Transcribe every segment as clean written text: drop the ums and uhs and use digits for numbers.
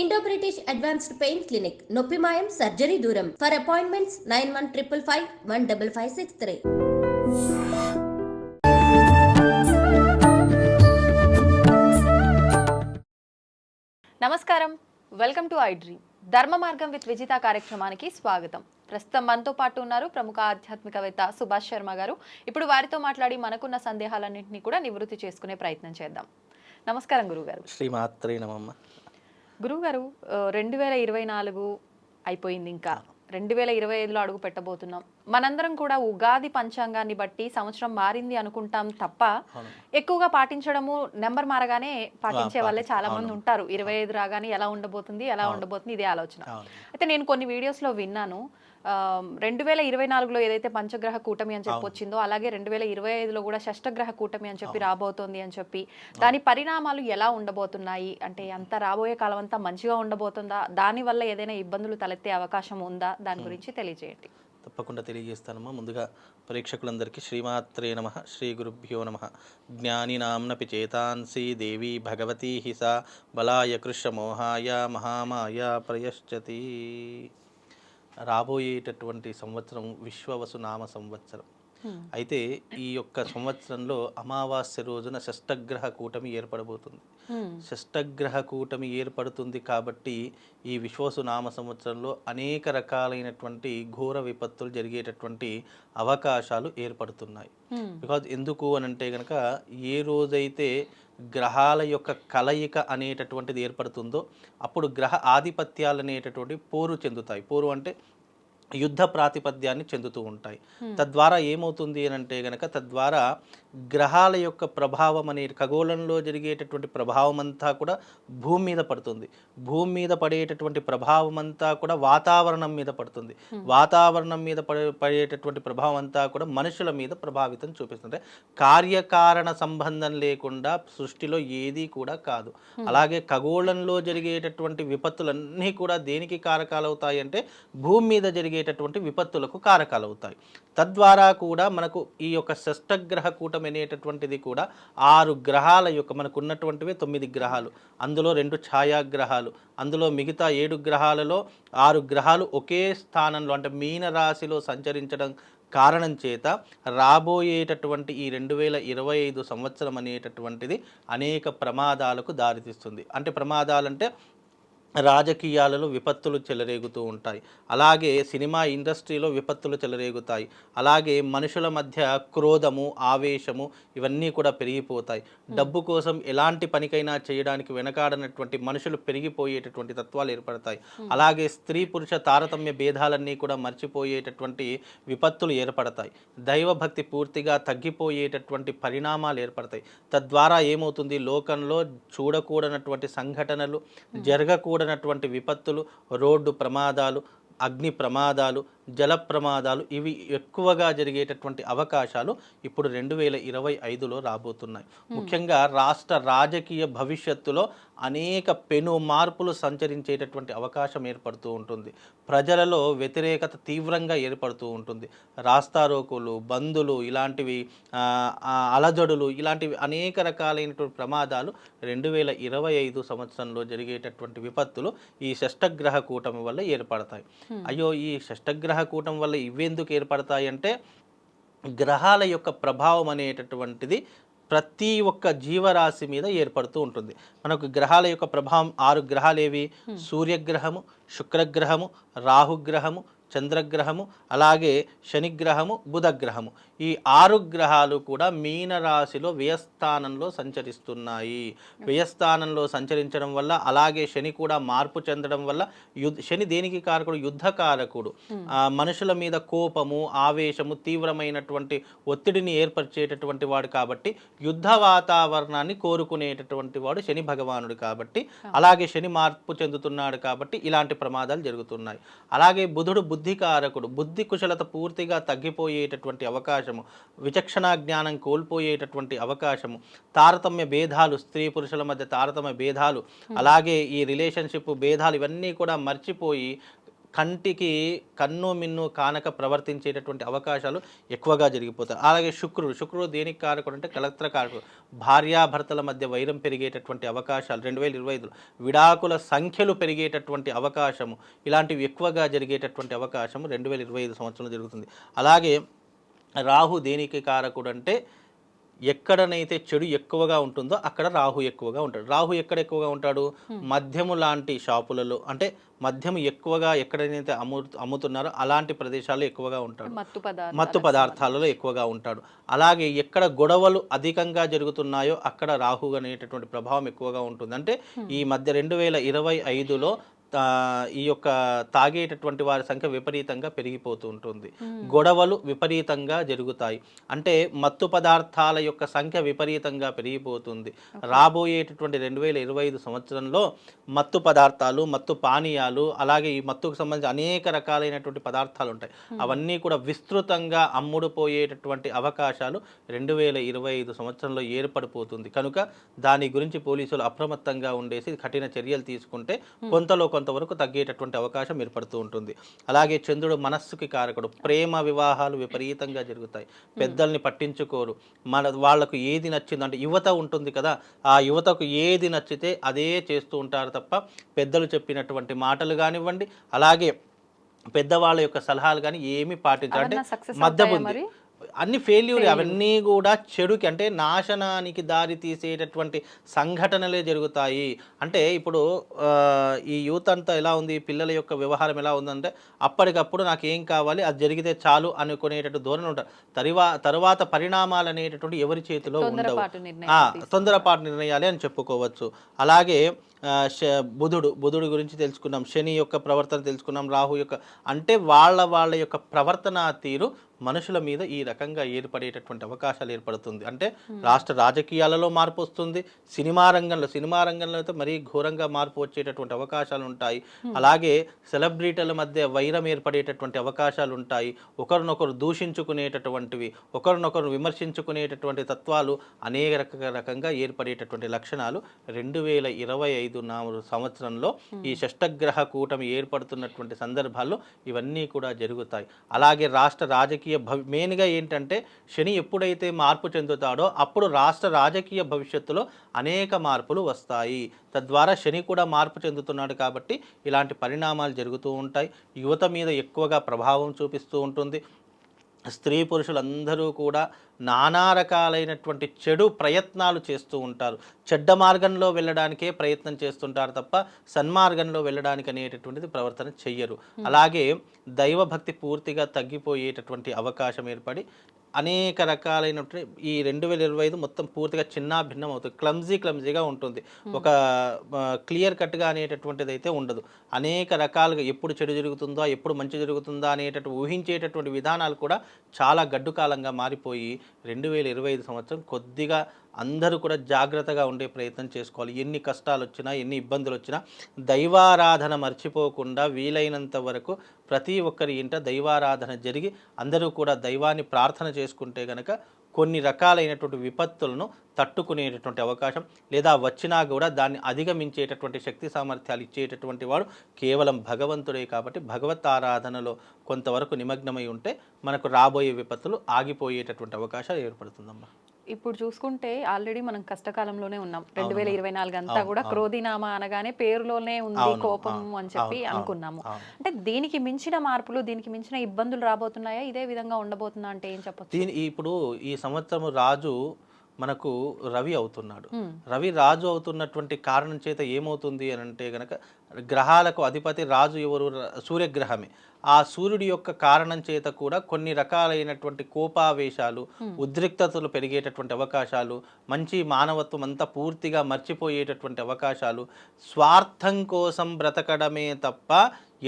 Indo British advanced pain clinic నొప్పి మాయం surgery దూరం ఫర్ అపాయింట్మెంట్స్ 9155515563. నమస్కారం, వెల్కమ్ టు ఐ డ్రీమ్. ధర్మ మార్గం విత్ విజిత కార్యక్రమానికి స్వాగతం. ప్రస్తుతం మనతో పాటు ఉన్నారు ప్రముఖ ఆధ్యాత్మికవేత్త సుభాష్ శర్మ గారు. ఇప్పుడు వారితో మాట్లాడి మనకున్న సందేహాలన్నింటినీ కూడా నివృత్తి చేసుకునే ప్రయత్నం చేద్దాం. నమస్కారం గురుగారు. శ్రీమాత్రే నమః. గురుగారు, 2024 అయిపోయింది, ఇంకా 2025లో అడుగు పెట్టబోతున్నాం. మనందరం కూడా ఉగాది పంచాంగాన్ని బట్టి సంవత్సరం మారింది అనుకుంటాం తప్ప ఎక్కువగా పాటించడము నెంబర్ మారగానే పాటించే వాళ్ళే చాలా మంది ఉంటారు. 25 రాగానే ఎలా ఉండబోతుంది ఇదే ఆలోచన. అయితే నేను కొన్ని వీడియోస్లో విన్నాను, 2024లో ఏదైతే పంచగ్రహ కూటమి అని చెప్పొచ్చిందో అలాగే 2025లో కూడా షష్టగ్రహ కూటమి అని చెప్పి రాబోతోంది అని చెప్పి, దాని పరిణామాలు ఎలా ఉండబోతున్నాయి, అంటే అంత రాబోయే కాలం అంతా మంచిగా ఉండబోతుందా, దానివల్ల ఏదైనా ఇబ్బందులు తలెత్తే అవకాశం ఉందా, దాని గురించి తెలియజేయండి. తప్పకుండా తెలియజేస్తానమ్మా. ముందుగా ప్రేక్షకులందరికీ శ్రీమాత్రే నమః, శ్రీ గురుభ్యో నమః. జ్ఞానినాంనపి చేతాంసి దేవి భగవతి హిసా బలాయ కృష్ణమోహాయ మహామాయ ప్రయశ్చతి. రాబోయేటటువంటి సంవత్సరం విశ్వవసు నామ సంవత్సరం. అయితే ఈ యొక్క సంవత్సరంలో అమావాస్య రోజున షష్టగ్రహ కూటమి ఏర్పడబోతుంది. షష్టగ్రహ కూటమి ఏర్పడుతుంది కాబట్టి ఈ విశ్వవసు నామ సంవత్సరంలో అనేక రకాలైనటువంటి ఘోర విపత్తులు జరిగేటటువంటి అవకాశాలు ఏర్పడుతున్నాయి. బికాజ్ ఎందుకు అని అంటే కనుక, ఏ రోజైతే గ్రహాల యొక్క కలయిక అనేటటువంటిది ఏర్పడుతుందో అప్పుడు గ్రహ ఆధిపత్యాలు అనేటటువంటి పోరు చెందుతాయి. పోరు అంటే యుద్ధ ప్రాతిపద్యాన్ని చెందుతూ ఉంటాయి. తద్వారా ఏమవుతుంది అని అంటే గనక, తద్వారా గ్రహాల యొక్క ప్రభావం అనే ఖగోళంలో జరిగేటటువంటి ప్రభావం అంతా కూడా భూమి మీద పడుతుంది. భూమి మీద పడేటటువంటి ప్రభావం అంతా కూడా వాతావరణం మీద పడుతుంది. వాతావరణం మీద పడేటటువంటి ప్రభావం అంతా కూడా మనుషుల మీద ప్రభావితం చూపిస్తుంది. కార్యకారణ సంబంధం లేకుండా సృష్టిలో ఏదీ కూడా కాదు. అలాగే ఖగోళంలో జరిగేటటువంటి విపత్తులన్నీ కూడా దేనికి కారకాలు అవుతాయి అంటే భూమి మీద జరిగేటటువంటి విపత్తులకు కారకాలు అవుతాయి. తద్వారా కూడా మనకు ఈ యొక్క షష్టగ్రహ కూటమి అనేటటువంటిది కూడా 6 గ్రహాల యొక్క, మనకు ఉన్నటువంటివి 9 గ్రహాలు, అందులో 2 ఛాయాగ్రహాలు, అందులో మిగతా 7 గ్రహాలలో 6 గ్రహాలు ఒకే స్థానంలో అంటే మీన రాశిలో సంచరించడం కారణం చేత రాబోయేటటువంటి ఈ 2025 సంవత్సరం అనేటటువంటిది అనేక ప్రమాదాలకు దారితీస్తుంది. అంటే ప్రమాదాలంటే రాజకీయాలలో విపత్తులు చెలరేగుతూ ఉంటాయి, అలాగే సినిమా ఇండస్ట్రీలో విపత్తులు చెలరేగుతాయి, అలాగే మనుషుల మధ్య క్రోధము, ఆవేశము ఇవన్నీ కూడా పెరిగిపోతాయి. డబ్బు కోసం ఎలాంటి పనికైనా చేయడానికి వెనకాడనటువంటి మనుషులు పెరిగిపోయేటటువంటి తత్వాలు ఏర్పడతాయి. అలాగే స్త్రీ పురుష తారతమ్య భేదాలన్నీ కూడా మర్చిపోయేటటువంటి విపత్తులు ఏర్పడతాయి. దైవభక్తి పూర్తిగా తగ్గిపోయేటటువంటి పరిణామాలు ఏర్పడతాయి. తద్వారా ఏమవుతుంది, లోకంలో చూడకూడనటువంటి సంఘటనలు, జరగకూడనటువంటి విపత్తులు, రోడ్డు ప్రమాదాలు, అగ్ని ప్రమాదాలు, జల ప్రమాదాలు ఇవి ఎక్కువగా జరిగేటటువంటి అవకాశాలు ఇప్పుడు 2025లో రాబోతున్నాయి. ముఖ్యంగా రాష్ట్ర రాజకీయ భవిష్యత్తులో అనేక పెను మార్పులు సంచరించేటటువంటి అవకాశం ఏర్పడుతూ ఉంటుంది. ప్రజలలో వ్యతిరేకత తీవ్రంగా ఏర్పడుతూ ఉంటుంది. రాస్తారోకులు, బందులు, ఇలాంటివి అలజడులు, ఇలాంటివి అనేక రకాలైనటువంటి ప్రమాదాలు 2025 సంవత్సరంలో జరిగేటటువంటి విపత్తులు ఈ షష్టగ్రహ కూటమి వల్ల ఏర్పడతాయి. అయ్యో, ఈ షష్టగ్రహ కూటం వల్ల ఇవెందుకు ఏర్పడతాయి అంటే, గ్రహాల యొక్క ప్రభావం అనేటటువంటిది ప్రతి ఒక్క జీవరాశి మీద ఏర్పడుతూ ఉంటుంది. మనకు గ్రహాల యొక్క ప్రభావం 6 గ్రహాలు ఏవి? సూర్యగ్రహము, శుక్రగ్రహము, రాహుగ్రహము, చంద్రగ్రహము, అలాగే శనిగ్రహము, బుధగ్రహము. ఈ 6 గ్రహాలు కూడా మీనరాశిలో వ్యయస్థానంలో సంచరిస్తున్నాయి. వ్యయస్థానంలో సంచరించడం వల్ల, అలాగే శని కూడా మార్పు చెందడం వల్ల, శని దేనికి కారకుడు? యుద్ధకారకుడు. మనుషుల మీద కోపము, ఆవేశము, తీవ్రమైనటువంటి ఒత్తిడిని ఏర్పరిచేటటువంటి వాడు కాబట్టి, యుద్ధ వాతావరణాన్ని కోరుకునేటటువంటి వాడు శని భగవానుడు కాబట్టి, అలాగే శని మార్పు చెందుతున్నాడు కాబట్టి ఇలాంటి ప్రమాదాలు జరుగుతున్నాయి. అలాగే బుధుడు బుద్ధికారకుడు. బుద్ధి కుశలత పూర్తిగా తగ్గిపోయేటటువంటి అవకాశము, విచక్షణ జ్ఞానం కోల్పోయేటటువంటి అవకాశము, తారతమ్య భేదాలు, స్త్రీ పురుషుల మధ్య తారతమ్య భేదాలు, అలాగే ఈ రిలేషన్షిప్ భేదాలు ఇవన్నీ కూడా మర్చిపోయి కంటికి కన్ను మిన్ను కానక ప్రవర్తించేటటువంటి అవకాశాలు ఎక్కువగా జరిగిపోతాయి. అలాగే శుక్రుడు దేనికి కారకుడు అంటే కలత్ర కారకుడు. భార్యాభర్తల మధ్య వైరం పెరిగేటటువంటి అవకాశాలు 2025లో, విడాకుల సంఖ్యలు పెరిగేటటువంటి అవకాశము, ఇలాంటివి ఎక్కువగా జరిగేటటువంటి అవకాశము 2025 సంవత్సరంలో జరుగుతుంది. అలాగే రాహు దేనికి కారకుడు అంటే ఎక్కడనైతే చెడు ఎక్కువగా ఉంటుందో అక్కడ రాహు ఎక్కువగా ఉంటాడు. రాహు ఎక్కడ ఎక్కువగా ఉంటాడు? మద్యము లాంటి షాపులలో, అంటే మద్యము ఎక్కువగా ఎక్కడైతే అమ్ముతున్నారో అలాంటి ప్రదేశాల్లో ఎక్కువగా ఉంటాడు. మత్తు పదార్థాలలో ఎక్కువగా ఉంటాడు. అలాగే ఎక్కడ గొడవలు అధికంగా జరుగుతున్నాయో అక్కడ రాహు అనేటటువంటి ప్రభావం ఎక్కువగా ఉంటుంది. అంటే ఈ మధ్య 2025లో ఈ యొక్క తాగేటటువంటి వారి సంఖ్య విపరీతంగా పెరిగిపోతూ ఉంటుంది. గొడవలు విపరీతంగా జరుగుతాయి. అంటే మత్తు పదార్థాల యొక్క సంఖ్య విపరీతంగా పెరిగిపోతుంది. రాబోయేటటువంటి 2025 సంవత్సరంలో మత్తు పదార్థాలు, మత్తు పానీయాలు, అలాగే ఈ మత్తుకు సంబంధించి అనేక రకాలైనటువంటి పదార్థాలు ఉంటాయి. అవన్నీ కూడా విస్తృతంగా అమ్ముడుపోయేటటువంటి అవకాశాలు 2025 సంవత్సరంలో ఏర్పడిపోతుంది. కనుక దాని గురించి పోలీసులు అప్రమత్తంగా ఉండేసి కఠిన చర్యలు తీసుకుంటే కొంతవరకు తగ్గేటటువంటి అవకాశం ఏర్పడుతూ ఉంటుంది. అలాగే చంద్రుడు మనస్సుకి కారకుడు. ప్రేమ వివాహాలు విపరీతంగా జరుగుతాయి. పెద్దల్ని పట్టించుకోరు. వాళ్లకు ఏది నచ్చింది అంటే యువత ఉంటుంది కదా, ఆ యువతకు ఏది నచ్చితే అదే చేస్తూ ఉంటారు తప్ప పెద్దలు చెప్పినటువంటి మాటలు కానివ్వండి, అలాగే పెద్దవాళ్ళ యొక్క సలహాలు కానీ ఏమీ పాటించారు. అంటే మధ్యబుద్ధి, అన్ని ఫెయిల్యూర్, అవన్నీ కూడా చెడుకి అంటే నాశనానికి దారి తీసేటటువంటి సంఘటనలే జరుగుతాయి. అంటే ఇప్పుడు ఈ యూత్ అంతా ఎలా ఉంది, పిల్లల యొక్క వ్యవహారం ఎలా ఉందంటే అప్పటికప్పుడు నాకు ఏం కావాలి అది జరిగితే చాలు అనుకునేటట్టు ధోరణి ఉంటారు. తరువాత పరిణామాలు అనేటటువంటి ఎవరి చేతిలో ఉండవు. తొందరపాటు నిర్ణయాలే అని చెప్పుకోవచ్చు. అలాగే బుధుడు గురించి తెలుసుకున్నాం, శని యొక్క ప్రవర్తన తెలుసుకున్నాం, రాహు యొక్క అంటే వాళ్ళ యొక్క ప్రవర్తన తీరు మనుషుల మీద ఈ రకంగా ఏర్పడేటటువంటి అవకాశాలు ఏర్పడుతుంది. అంటే రాష్ట్ర రాజకీయాలలో మార్పు వస్తుంది. సినిమా రంగంలో అయితే మరీ ఘోరంగా మార్పు వచ్చేటటువంటి అవకాశాలు ఉంటాయి. అలాగే సెలబ్రిటీల మధ్య వైరం ఏర్పడేటటువంటి అవకాశాలు ఉంటాయి. ఒకరినొకరు దూషించుకునేటటువంటివి, ఒకరినొకరు విమర్శించుకునేటటువంటి తత్వాలు అనేక రకంగా ఏర్పడేటటువంటి లక్షణాలు 2025 సంవత్సరంలో ఈ షష్టగ్రహ కూటమి ఏర్పడుతున్నటువంటి సందర్భాల్లో ఇవన్నీ కూడా జరుగుతాయి. అలాగే రాష్ట్ర రాజకీయ మెయిన్గా ఏంటంటే శని ఎప్పుడైతే మార్పు చెందుతాడో అప్పుడు రాష్ట్ర రాజకీయ భవిష్యత్తులో అనేక మార్పులు వస్తాయి. తద్వారా శని కూడా మార్పు చెందుతున్నాడు కాబట్టి ఇలాంటి పరిణామాలు జరుగుతూ ఉంటాయి. యువత మీద ఎక్కువగా ప్రభావం చూపిస్తూ ఉంటుంది. స్త్రీ పురుషులందరూ కూడా నానా రకాలైనటువంటి చెడు ప్రయత్నాలు చేస్తూ ఉంటారు. చెడ్డ మార్గంలో వెళ్ళడానికే ప్రయత్నం చేస్తుంటారు తప్ప సన్మార్గంలో వెళ్ళడానికి అనేటటువంటిది ప్రవర్తన చెయ్యరు. అలాగే దైవభక్తి పూర్తిగా తగ్గిపోయేటటువంటి అవకాశం ఏర్పడి అనేక రకాలైనటువంటి ఈ 2025 మొత్తం పూర్తిగా చిన్న భిన్నం అవుతుంది. క్లమ్జీగా ఉంటుంది. ఒక క్లియర్ కట్గా అనేటటువంటిది అయితే ఉండదు. అనేక రకాలుగా ఎప్పుడు చెడు జరుగుతుందో, ఎప్పుడు మంచి జరుగుతుందా అనేటటువంటి ఊహించేటటువంటి విధానాలు కూడా చాలా గడ్డు కాలంగా మారిపోయి 2025 సంవత్సరం కొద్దిగా అందరూ కూడా జాగ్రత్తగా ఉండే ప్రయత్నం చేసుకోవాలి. ఎన్ని కష్టాలు వచ్చినా, ఎన్ని ఇబ్బందులు వచ్చినా దైవారాధన మర్చిపోకుండా వీలైనంత వరకు ప్రతి ఒక్కరి ఇంట దైవారాధన జరిగి అందరూ కూడా దైవాన్ని ప్రార్థన చేసుకుంటే కనుక కొన్ని రకాలైనటువంటి విపత్తులను తట్టుకునేటటువంటి అవకాశం, లేదా వచ్చినా కూడా దాన్ని అధిగమించేటటువంటి శక్తి సామర్థ్యాలు ఇచ్చేటటువంటి వాడు కేవలం భగవంతుడే. కాబట్టి భగవత్ ఆరాధనలో కొంతవరకు నిమగ్నమై ఉంటే మనకు రాబోయే విపత్తులు ఆగిపోయేటటువంటి అవకాశాలు ఏర్పడుతుందమ్మా. ఇప్పుడు చూసుకుంటే ఆల్రెడీ మనం కష్టకాలంలోనే ఉన్నాం. 2024 అంతా కూడా క్రోధినామా అనగానే పేరులోనే ఉంది కోపం అని చెప్పి అనుకున్నాము. అంటే దీనికి మించిన మార్పులు, దీనికి మించిన ఇబ్బందులు రాబోతున్నాయా? ఇదే విధంగా ఉండబోతుందా అంటే ఏం చెప్పొచ్చు? ఇప్పుడు ఈ సంవత్సరం రాజు మనకు రవి అవుతున్నాడు. రవి రాజు అవుతున్నటువంటి కారణం చేత ఏమవుతుంది అని అంటే గనక గ్రహాలకు అధిపతి రాజు ఎవరు? సూర్యగ్రహమే. ఆ సూర్యుడి యొక్క కారణం చేత కూడా కొన్ని రకాలైనటువంటి కోపావేశాలు, ఉద్రిక్తతలు పెరిగేటటువంటి అవకాశాలు, మంచి మానవత్వం అంతా పూర్తిగా మర్చిపోయేటటువంటి అవకాశాలు, స్వార్థం కోసం బ్రతకడమే తప్ప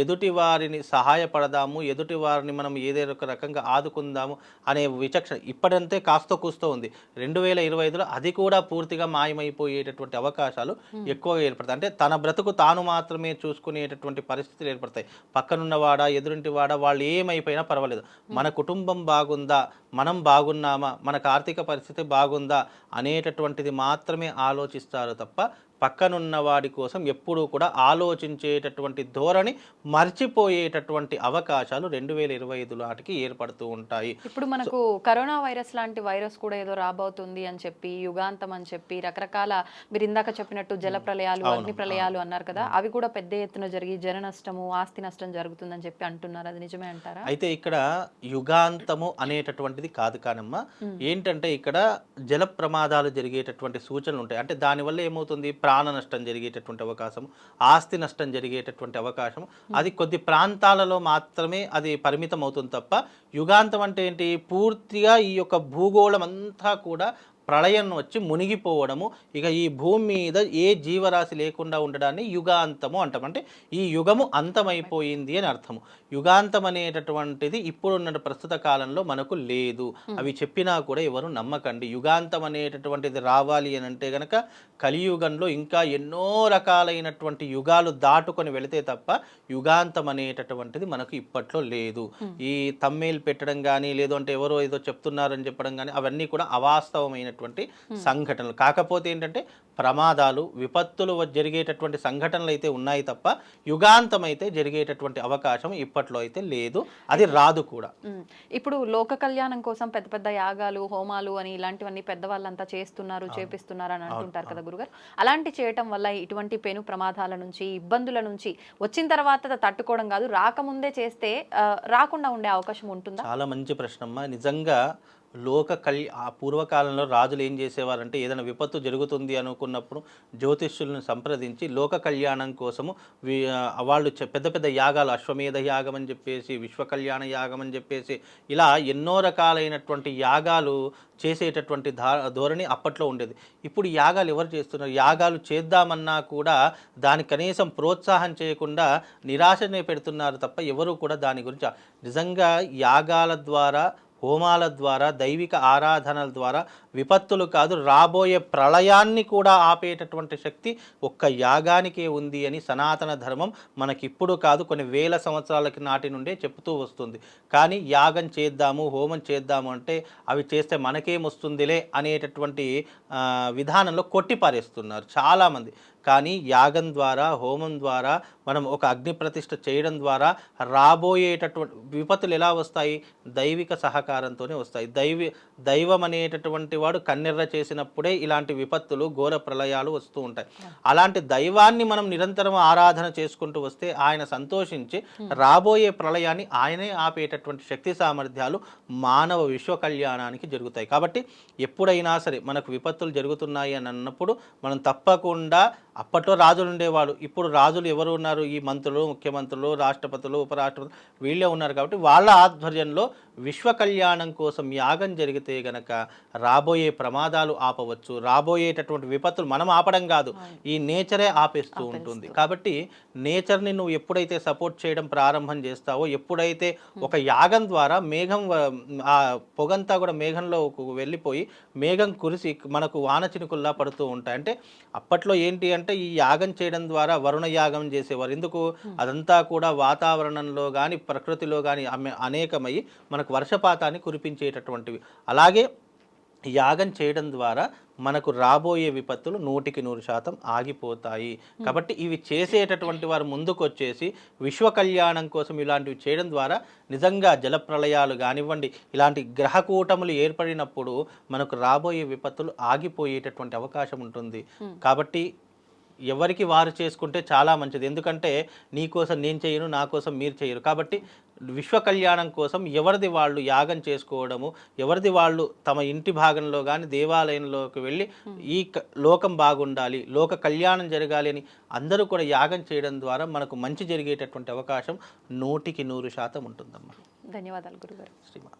ఎదుటి వారిని సహాయపడదాము, ఎదుటి వారిని మనం ఏదైనా ఒక రకంగా ఆదుకుందాము అనే విచక్షణ ఇప్పటింతే కాస్త కూస్తూ ఉంది. 2025లో అది కూడా పూర్తిగా మాయమైపోయేటటువంటి అవకాశాలు ఎక్కువగా ఏర్పడతాయి. అంటే తన బ్రతుకు తాను మాత్రమే చూసుకునేటటువంటి పరిస్థితులు ఏర్పడతాయి. పక్కనున్నవాడా, ఎదురింటి వాడా, వాళ్ళు ఏమైపోయినా పర్వాలేదు, మన కుటుంబం బాగుందా, మనం బాగున్నామా, మనకు ఆర్థిక పరిస్థితి బాగుందా అనేటటువంటిది మాత్రమే ఆలోచిస్తారు తప్ప పక్కనున్న వాడి కోసం ఎప్పుడూ కూడా ఆలోచించేటటువంటి ధోరణి మర్చిపోయేటటువంటి అవకాశాలు 2025 నాటికి ఏర్పడుతూ ఉంటాయి. ఇప్పుడు మనకు కరోనా వైరస్ లాంటి వైరస్ కూడా ఏదో రాబోతుంది అని చెప్పి, యుగాంతం అని చెప్పి, రకరకాల మీరు ఇందాక చెప్పినట్టు జల ప్రళయాలు, అగ్ని ప్రళయాలు అన్నారు కదా, అవి కూడా పెద్ద ఎత్తున జరిగి జన నష్టము, ఆస్తి నష్టం జరుగుతుందని చెప్పి అంటున్నారు. అది నిజమే అంటారా? అయితే ఇక్కడ యుగాంతము అనేటటువంటిది కాదు కానమ్మా, ఏంటంటే ఇక్కడ జల ప్రమాదాలు జరిగేటటువంటి సూచనలు ఉంటాయి. అంటే దానివల్ల ఏమవుతుంది, ప్రాణ నష్టం జరిగేటటువంటి అవకాశం, ఆస్తి నష్టం జరిగేటటువంటి అవకాశం, అది కొద్ది ప్రాంతాలలో మాత్రమే అది పరిమితం అవుతుంది తప్ప, యుగాంతం అంటే ఏంటి, పూర్తిగా ఈ యొక్క భూగోళం అంతా కూడా ప్రళయం వచ్చి మునిగిపోవడము, ఇక ఈ భూమి మీద ఏ జీవరాశి లేకుండా ఉండడాన్ని యుగాంతము అంటాం. అంటే ఈ యుగము అంతమైపోయింది అని అర్థము. యుగాంతం అనేటటువంటిది ఇప్పుడున్న ప్రస్తుత కాలంలో మనకు లేదు. అవి చెప్పినా కూడా ఎవరు నమ్మకండి. యుగాంతం అనేటటువంటిది రావాలి అని అంటే గనక కలియుగంలో ఇంకా ఎన్నో రకాలైనటువంటి యుగాలు దాటుకొని వెళితే తప్ప యుగాంతం అనేటటువంటిది మనకు ఇప్పట్లో లేదు. ఈ తమ్మేలు పెట్టడం కానీ, లేదు అంటే ఎవరో ఏదో చెప్తున్నారని చెప్పడం కానీ, అవన్నీ కూడా అవాస్తవమైన సంఘటనలు. కాకపోతే ఏంటంటే ప్రమాదాలు, విపత్తులు జరిగేటటువంటి సంఘటనలు అయితే ఉన్నాయి తప్ప యుగాంతం అయితే జరిగేటటువంటి అవకాశం ఇప్పట్లో అయితే లేదు, అది రాదు కూడా. ఇప్పుడు లోక కళ్యాణం కోసం పెద్ద పెద్ద యాగాలు, హోమాలు అని ఇలాంటివన్నీ పెద్దవాళ్ళంతా చేస్తున్నారు, చేపిస్తున్నారు అని అంటుంటారు కదా గురుగారు. అలాంటి చేయటం వల్ల ఇటువంటి పెను ప్రమాదాల నుంచి, ఇబ్బందుల నుంచి వచ్చిన తర్వాత తట్టుకోవడం కాదు, రాకముందే చేస్తే రాకుండా ఉండే అవకాశం ఉంటుందా? చాలా మంచి ప్రశ్నమ్మా. నిజంగా ఆ పూర్వకాలంలో రాజులు ఏం చేసేవారంటే, ఏదైనా విపత్తు జరుగుతుంది అనుకున్నప్పుడు జ్యోతిష్యులను సంప్రదించి లోక కళ్యాణం కోసము వాళ్ళు పెద్ద పెద్ద యాగాలు, అశ్వమేధ యాగం అని చెప్పేసి, విశ్వ కళ్యాణ యాగం అని చెప్పేసి, ఇలా ఎన్నో రకాలైనటువంటి యాగాలు చేసేటటువంటి ధోరణి అప్పట్లో ఉండేది. ఇప్పుడు యాగాలు ఎవరు చేస్తున్నారు? యాగాలు చేద్దామన్నా కూడా దానికి కనీసం ప్రోత్సాహం చేయకుండా నిరాశనే పెడుతున్నారు తప్ప ఎవరు కూడా దాని గురించి నిజంగా యాగాల ద్వారా, హోమాల ద్వారా, దైవిక ఆరాధనల ద్వారా విపత్తులు కాదు, రాబోయే ప్రళయాన్ని కూడా ఆపేటటువంటి శక్తి ఒక్క యాగానికే ఉంది అని సనాతన ధర్మం మనకిప్పుడు కాదు, కొన్ని వేల సంవత్సరాలకి నాటి నుండే చెప్తూ వస్తుంది. కానీ యాగం చేద్దాము, హోమం చేద్దాము అంటే అవి చేస్తే మనకేమొస్తుందిలే అనేటటువంటి విధానంలో కొట్టిపారేస్తున్నారు చాలామంది. కానీ యాగం ద్వారా, హోమం ద్వారా, మనం ఒక అగ్ని ప్రతిష్ఠ చేయడం ద్వారా రాబోయేటటువంటి విపత్తులు ఎలా వస్తాయి? దైవిక సహకారంతోనే వస్తాయి. దైవం అనేటటువంటి వాడు కన్నెర్ర చేసినప్పుడే ఇలాంటి విపత్తులు, ఘోర ప్రళయాలు వస్తూ ఉంటాయి. అలాంటి దైవాన్ని మనం నిరంతరం ఆరాధన చేసుకుంటూ వస్తే ఆయన సంతోషించి రాబోయే ప్రళయాన్ని ఆయనే ఆపేటటువంటి శక్తి సామర్థ్యాలు మానవ విశ్వ కళ్యాణానికి జరుగుతాయి. కాబట్టి ఎప్పుడైనా సరే మనకు విపత్తులు జరుగుతున్నాయి అని అన్నప్పుడు మనం తప్పకుండా, అప్పట్లో రాజులు ఉండేవాడు, ఇప్పుడు రాజులు ఎవరు ఉన్నారు? ఈ మంత్రులు, ముఖ్యమంత్రులు, రాష్ట్రపతులు, ఉపరాష్ట్రపతులు వీళ్ళే ఉన్నారు. కాబట్టి వాళ్ళ ఆధ్వర్యంలో విశ్వ కళ్యాణం కోసం యాగం జరిగితే గనక రాబోయే ప్రమాదాలు ఆపవచ్చు. రాబోయేటటువంటి విపత్తులు మనం ఆపడం కాదు, ఈ నేచరే ఆపేస్తూ ఉంటుంది. కాబట్టి నేచర్ని నువ్వు ఎప్పుడైతే సపోర్ట్ చేయడం ప్రారంభం చేస్తావో, ఎప్పుడైతే ఒక యాగం ద్వారా మేఘం, ఆ పొగంతా కూడా మేఘంలో వెళ్ళిపోయి మేఘం కురిసి మనకు వాన చినుకుల్లా పడుతూ ఉంటాయి. అంటే అప్పట్లో ఏంటి అంటే ఈ యాగం చేయడం ద్వారా వరుణ యాగం చేసేవారు. ఎందుకు? అదంతా కూడా వాతావరణంలో కానీ, ప్రకృతిలో కానీ అనేకమై మనకు వర్షపాతాన్ని కురిపించేటటువంటివి. అలాగే యాగం చేయడం ద్వారా మనకు రాబోయే విపత్తులు 100% ఆగిపోతాయి. కాబట్టి ఇవి చేసేటటువంటి వారు ముందుకు వచ్చేసి విశ్వ కళ్యాణం కోసం ఇలాంటివి చేయడం ద్వారా నిజంగా జలప్రళయాలు కానివ్వండి, ఇలాంటి గ్రహకూటములు ఏర్పడినప్పుడు మనకు రాబోయే విపత్తులు ఆగిపోయేటటువంటి అవకాశం ఉంటుంది. కాబట్టి ఎవరికి వారు చేసుకుంటే చాలా మంచిది. ఎందుకంటే నీ కోసం నేను చేయను, నా కోసం మీరు చేయరు. కాబట్టి విశ్వ కళ్యాణం కోసం ఎవరిది వాళ్ళు యాగం చేసుకోవడము, ఎవరిది వాళ్ళు తమ ఇంటి భాగంలో కానీ దేవాలయంలోకి వెళ్ళి ఈ లోకం బాగుండాలి, లోక కళ్యాణం జరగాలి అని అందరూ కూడా యాగం చేయడం ద్వారా మనకు మంచి జరిగేటటువంటి అవకాశం 100% ఉంటుందమ్మా. ధన్యవాదాలు గురుగారు. శ్రీమా.